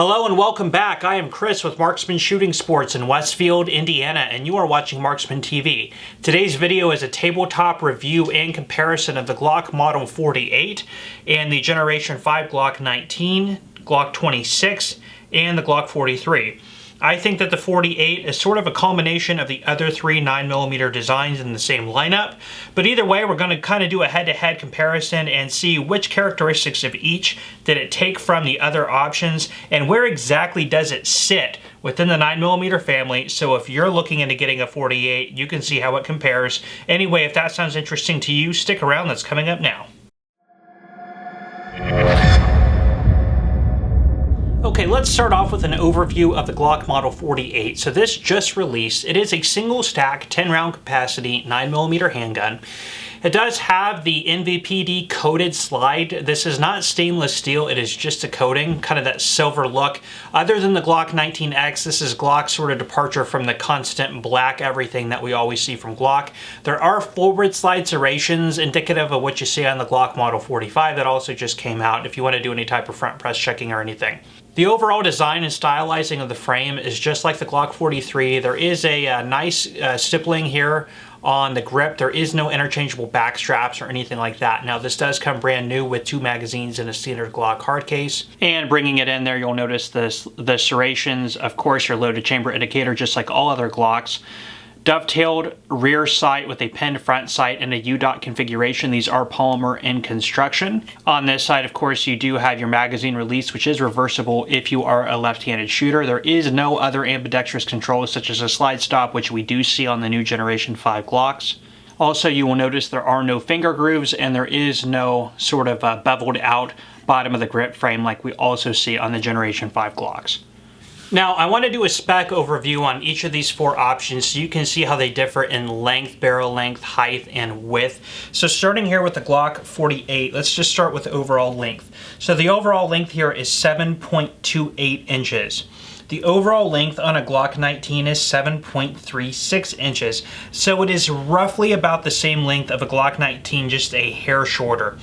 Hello and welcome back. I am Chris with Marksman Shooting Sports in Westfield, Indiana, and you are watching Marksman TV. Today's video is a tabletop review and comparison of the Glock Model 48 and the Generation 5 Glock 19, Glock 26, and the Glock 43. I think that the 48 is sort of a culmination of the other three 9mm designs in the same lineup, but either way we're going to kind of do a head-to-head comparison and see which characteristics of each did it take from the other options and where exactly does it sit within the 9mm family. So if you're looking into getting a 48, you can see how it compares. Anyway, if that sounds interesting to you, stick around. That's coming up now. Okay, let's start off with an overview of the Glock Model 48. So this just released. It is a single stack, 10 round capacity, 9mm handgun. It does have the NVPD coated slide. This is not stainless steel, it is just a coating, kind of that silver look. Other than the Glock 19X, this is Glock's sort of departure from the constant black everything that we always see from Glock. There are forward slide serrations indicative of what you see on the Glock Model 45 that also just came out if you want to do any type of front press checking or anything. The overall design and stylizing of the frame is just like the Glock 43. There is a nice stippling here on the grip. There is no interchangeable back straps or anything like that. Now this does come brand new with 2 magazines and a standard Glock hard case. And bringing it in there, you'll notice the serrations, of course your loaded chamber indicator just like all other Glocks. Dovetailed rear sight with a pinned front sight and a U-dot configuration. These are polymer in construction. On this side, of course, you do have your magazine release, which is reversible if you are a left-handed shooter. There is no other ambidextrous controls such as a slide stop, which we do see on the new Generation 5 Glocks. Also, you will notice there are no finger grooves and there is no sort of beveled out bottom of the grip frame like we also see on the Generation 5 Glocks. Now, I want to do a spec overview on each of these 4 options so you can see how they differ in length, barrel length, height, and width. So starting here with the Glock 48, let's just start with the overall length. So the overall length here is 7.28 inches. The overall length on a Glock 19 is 7.36 inches. So it is roughly about the same length of a Glock 19, just a hair shorter.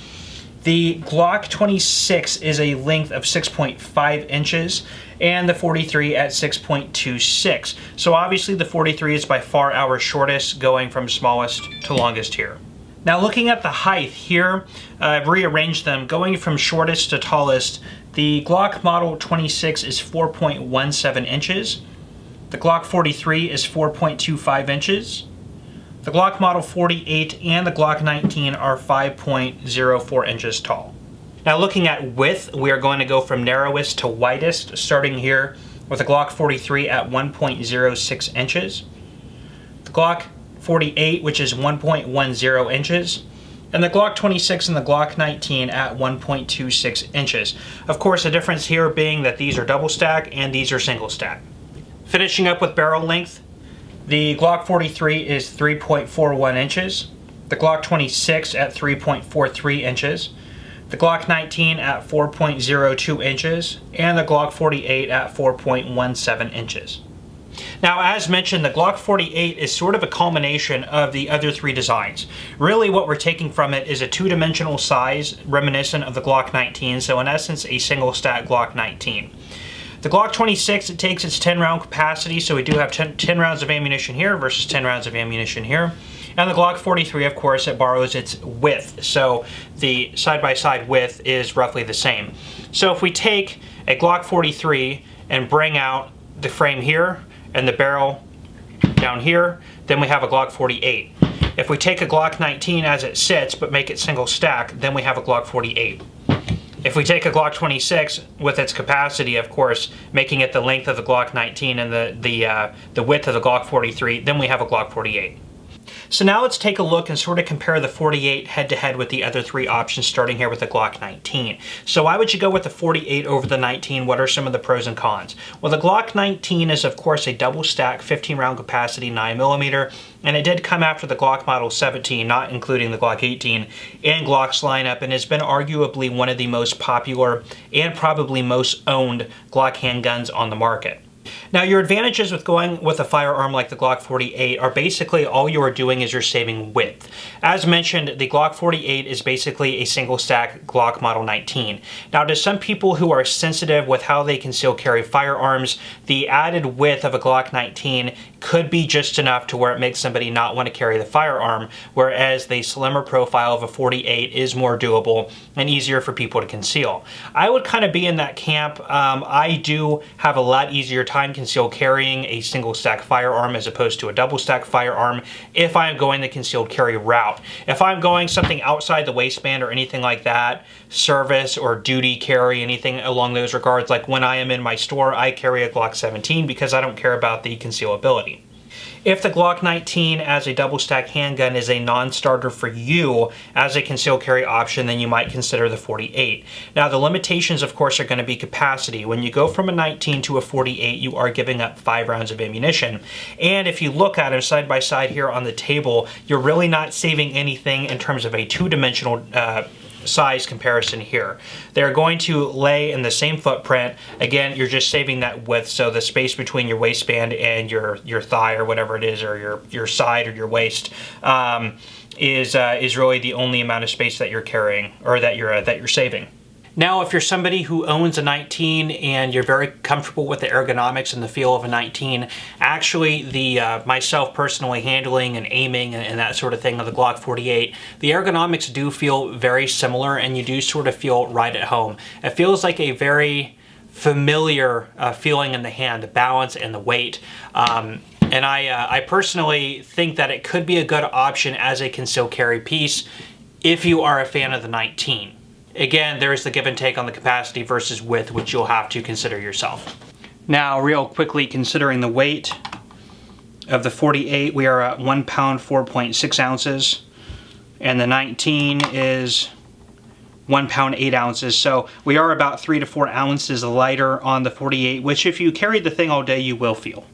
The Glock 26 is a length of 6.5 inches and the 43 at 6.26. So obviously the 43 is by far our shortest, going from smallest to longest here. Now looking at the height here, I've rearranged them. Going from shortest to tallest, the Glock Model 26 is 4.17 inches. The Glock 43 is 4.25 inches. The Glock Model 48 and the Glock 19 are 5.04 inches tall. Now looking at width, we are going to go from narrowest to widest, starting here with the Glock 43 at 1.06 inches. The Glock 48, which is 1.10 inches. And the Glock 26 and the Glock 19 at 1.26 inches. Of course, the difference here being that these are double stack and these are single stack. Finishing up with barrel length, the Glock 43 is 3.41 inches, the Glock 26 at 3.43 inches, the Glock 19 at 4.02 inches, and the Glock 48 at 4.17 inches. Now, as mentioned, the Glock 48 is sort of a culmination of the other 3 designs. Really what we're taking from it is a 2-dimensional size reminiscent of the Glock 19, so in essence a single stack Glock 19. The Glock 26, it takes its 10 round capacity, so we do have 10 rounds of ammunition here versus 10 rounds of ammunition here. And the Glock 43, of course, it borrows its width, so the side-by-side width is roughly the same. So if we take a Glock 43 and bring out the frame here and the barrel down here, then we have a Glock 48. If we take a Glock 19 as it sits but make it single stack, then we have a Glock 48. If we take a Glock 26 with its capacity, of course, making it the length of the Glock 19 and the width of the Glock 43, then we have a Glock 48. So now let's take a look and sort of compare the 48 head-to-head with the other 3 options, starting here with the Glock 19. So why would you go with the 48 over the 19? What are some of the pros and cons? Well, the Glock 19 is, of course, a double-stack 15-round capacity 9mm, and it did come after the Glock Model 17, not including the Glock 18, and Glock's lineup, and has been arguably one of the most popular and probably most owned Glock handguns on the market. Now, your advantages with going with a firearm like the Glock 48 are basically all you are doing is you're saving width. As mentioned, the Glock 48 is basically a single stack Glock Model 19. Now, to some people who are sensitive with how they conceal carry firearms, the added width of a Glock 19 could be just enough to where it makes somebody not want to carry the firearm, whereas the slimmer profile of a 48 is more doable and easier for people to conceal. I would kind of be in that camp. I do have a lot easier time concealed carrying a single stack firearm as opposed to a double stack firearm if I'm going the concealed carry route. If I'm going something outside the waistband or anything like that, service or duty carry, anything along those regards, like when I am in my store, I carry a Glock 17 because I don't care about the concealability. If the Glock 19 as a double stack handgun is a non-starter for you as a concealed carry option, then you might consider the 48. Now, the limitations, of course, are going to be capacity. When you go from a 19 to a 48, you are giving up 5 rounds of ammunition. And if you look at them side by side here on the table, you're really not saving anything in terms of a two-dimensional size comparison here. They're going to lay in the same footprint. Again, you're just saving that width, so the space between your waistband and your thigh or whatever it is, or your side or your waist, is really the only amount of space that you're carrying or that you're saving. Now, if you're somebody who owns a 19 and you're very comfortable with the ergonomics and the feel of a 19, actually myself personally handling and aiming and that sort of thing of the Glock 48, the ergonomics do feel very similar and you do sort of feel right at home. It feels like a very familiar feeling in the hand, the balance and the weight. And I personally think that it could be a good option as a concealed carry piece if you are a fan of the 19. Again, there is the give and take on the capacity versus width, which you'll have to consider yourself. Now, real quickly, considering the weight of the 48, we are at 1 pound 4.6 ounces, and the 19 is 1 pound 8 ounces. So we are about 3 to 4 ounces lighter on the 48, which if you carried the thing all day, you will feel.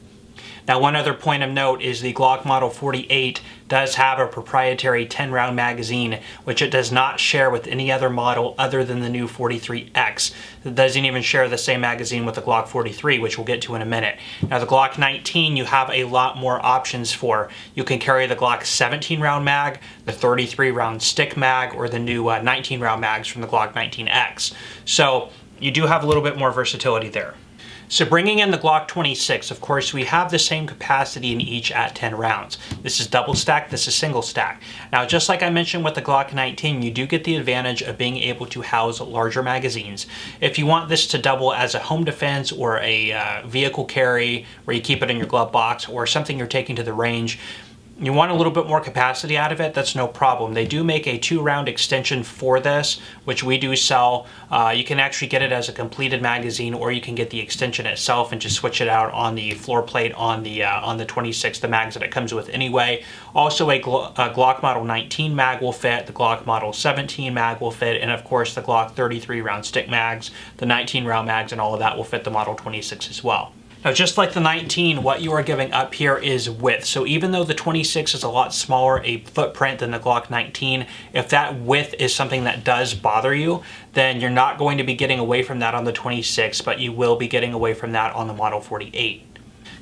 Now, one other point of note is the Glock Model 48 does have a proprietary 10-round magazine, which it does not share with any other model other than the new 43X. It doesn't even share the same magazine with the Glock 43, which we'll get to in a minute. Now, the Glock 19, you have a lot more options for. You can carry the Glock 17-round mag, the 33-round stick mag, or the new 19-round mags from the Glock 19X. So you do have a little bit more versatility there. So bringing in the Glock 26, of course, we have the same capacity in each at 10 rounds. This is double stack, this is single stack. Now, just like I mentioned with the Glock 19, you do get the advantage of being able to house larger magazines. If you want this to double as a home defense or a vehicle carry where you keep it in your glove box or something you're taking to the range, you want a little bit more capacity out of it, that's no problem. They do make a 2-round extension for this, which we do sell. You can actually get it as a completed magazine, or you can get the extension itself and just switch it out on the floor plate on the 26, the mags that it comes with anyway. Also, a Glock Model 19 mag will fit, the Glock Model 17 mag will fit, and of course the Glock 33-round stick mags, the 19-round mags, and all of that will fit the Model 26 as well. Now, just like the 19, what you are giving up here is width. So even though the 26 is a lot smaller a footprint than the Glock 19, if that width is something that does bother you, then you're not going to be getting away from that on the 26, but you will be getting away from that on the Model 48.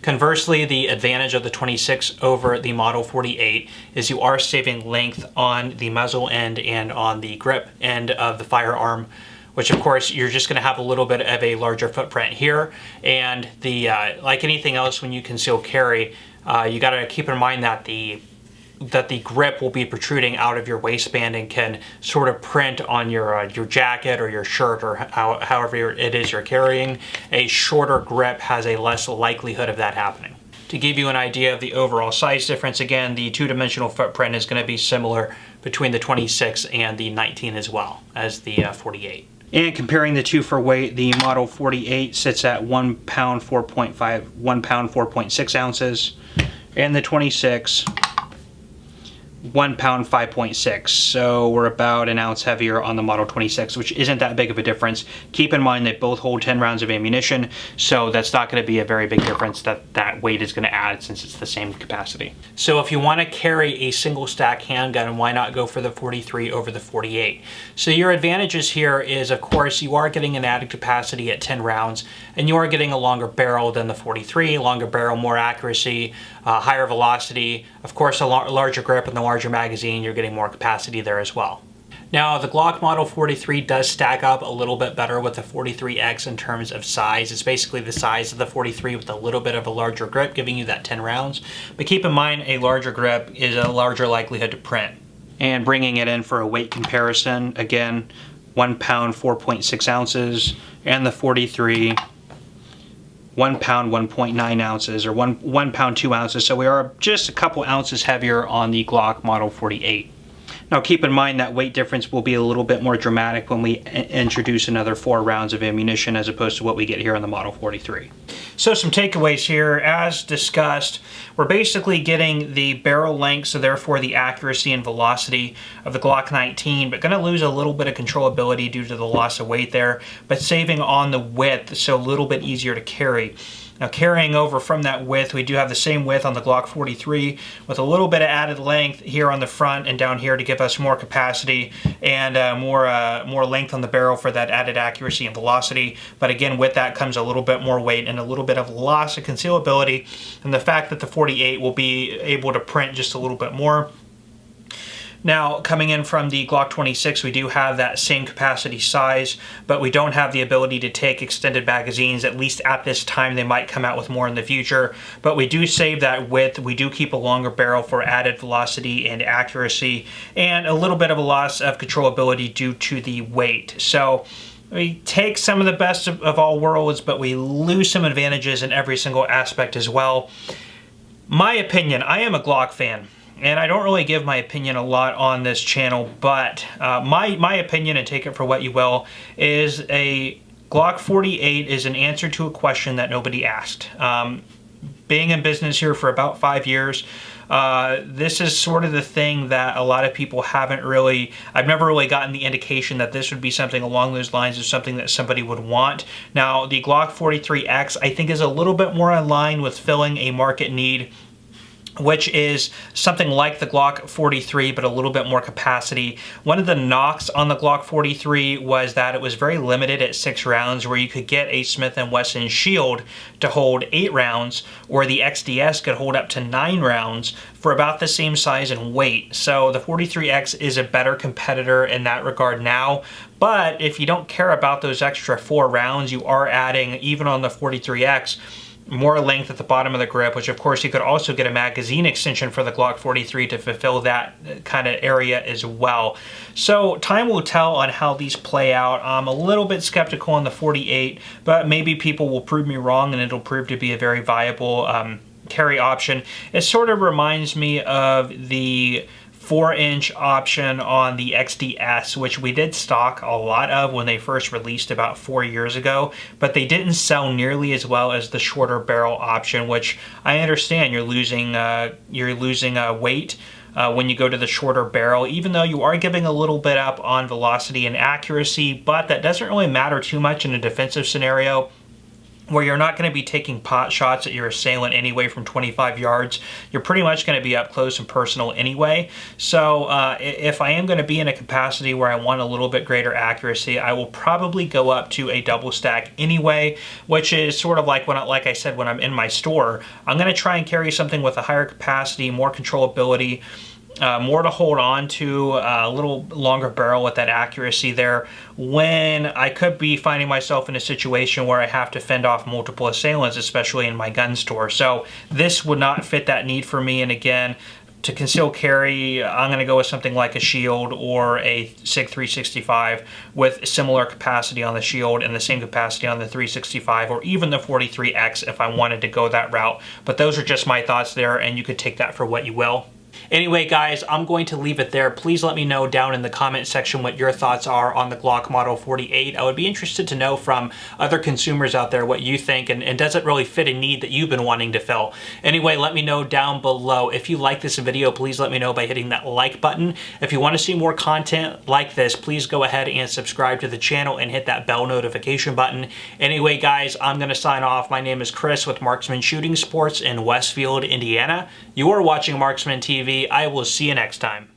Conversely, the advantage of the 26 over the Model 48 is you are saving length on the muzzle end and on the grip end of the firearm, which of course you're just going to have a little bit of a larger footprint here. And the like anything else when you conceal carry, you got to keep in mind that the grip will be protruding out of your waistband and can sort of print on your jacket or your shirt or however it is you're carrying. A shorter grip has a less likelihood of that happening. To give you an idea of the overall size difference, again, the two-dimensional footprint is going to be similar between the 26 and the 19 as well as the 48. And comparing the two for weight, the Model 48 sits at 1 pound 4.6 ounces, and the 26 1 pound 5.6, so we're about an ounce heavier on the Model 26, which isn't that big of a difference. Keep in mind they both hold 10 rounds of ammunition, so that's not going to be a very big difference that weight is going to add since it's the same capacity. So if you want to carry a single stack handgun, why not go for the 43 over the 48? So your advantages here is, of course, you are getting an added capacity at 10 rounds, and you are getting a longer barrel than the 43, longer barrel, more accuracy, higher velocity, of course a larger grip and the larger magazine, you're getting more capacity there as well. Now the Glock Model 43 does stack up a little bit better with the 43X in terms of size. It's basically the size of the 43 with a little bit of a larger grip, giving you that 10 rounds. But keep in mind, a larger grip is a larger likelihood to print. And bringing it in for a weight comparison, again, 1 pound 4.6 ounces, and the 43 1 pound 1.9 ounces, or 1 pound 2 ounces, so we are just a couple ounces heavier on the Glock Model 48. Now keep in mind that weight difference will be a little bit more dramatic when we introduce another 4 rounds of ammunition as opposed to what we get here on the Model 43. So some takeaways here, as discussed, we're basically getting the barrel length, so therefore the accuracy and velocity of the Glock 19, but going to lose a little bit of controllability due to the loss of weight there, but saving on the width, so a little bit easier to carry. Now carrying over from that width, we do have the same width on the Glock 43 with a little bit of added length here on the front and down here to give us more capacity and more length on the barrel for that added accuracy and velocity. But again, with that comes a little bit more weight and a little bit of loss of concealability, and the fact that the 48 will be able to print just a little bit more. Now, coming in from the Glock 26, we do have that same capacity size, but we don't have the ability to take extended magazines, at least at this time. They might come out with more in the future, but we do save that width. We do keep a longer barrel for added velocity and accuracy, and a little bit of a loss of controllability due to the weight. So we take some of the best of all worlds, but we lose some advantages in every single aspect as well. My opinion, I am a Glock fan. And I don't really give my opinion a lot on this channel, but my opinion, and take it for what you will, is a Glock 48 is an answer to a question that nobody asked. Being in business here for about 5 years, this is sort of the thing that a lot of people haven't really, I've never really gotten the indication that this would be something along those lines of something that somebody would want. Now, the Glock 43X, I think, is a little bit more in line with filling a market need, which is something like the Glock 43, but a little bit more capacity. One of the knocks on the Glock 43 was that it was very limited at 6 rounds, where you could get a Smith & Wesson Shield to hold 8 rounds, or the XDS could hold up to 9 rounds for about the same size and weight. So the 43X is a better competitor in that regard now. But if you don't care about those extra 4 rounds, you are adding, even on the 43X, more length at the bottom of the grip, which of course you could also get a magazine extension for the Glock 43 to fulfill that kind of area as well. So time will tell on how these play out. I'm a little bit skeptical on the 48, but maybe people will prove me wrong and it'll prove to be a very viable carry option. It sort of reminds me of the 4-inch option on the XDS, which we did stock a lot of when they first released about 4 years ago, but they didn't sell nearly as well as the shorter barrel option, which I understand you're losing weight when you go to the shorter barrel, even though you are giving a little bit up on velocity and accuracy, but that doesn't really matter too much in a defensive scenario, where you're not going to be taking pot shots at your assailant anyway from 25 yards. You're pretty much going to be up close and personal anyway. So if I am going to be in a capacity where I want a little bit greater accuracy, I will probably go up to a double stack anyway, which is sort of like like I said, when I'm in my store, I'm going to try and carry something with a higher capacity, more controllability, more to hold on to, a little longer barrel with that accuracy there, when I could be finding myself in a situation where I have to fend off multiple assailants, especially in my gun store. So this would not fit that need for me. And again, to conceal carry, I'm going to go with something like a Shield or a SIG 365 with similar capacity on the Shield and the same capacity on the 365, or even the 43X if I wanted to go that route. But those are just my thoughts there, and you could take that for what you will. Anyway, guys, I'm going to leave it there. Please let me know down in the comment section what your thoughts are on the Glock Model 48. I would be interested to know from other consumers out there what you think, and does it really fit a need that you've been wanting to fill? Anyway, let me know down below. If you like this video, please let me know by hitting that like button. If you want to see more content like this, please go ahead and subscribe to the channel and hit that bell notification button. Anyway, guys, I'm going to sign off. My name is Chris with Marksman Shooting Sports in Westfield, Indiana. You are watching Marksman TV. I will see you next time.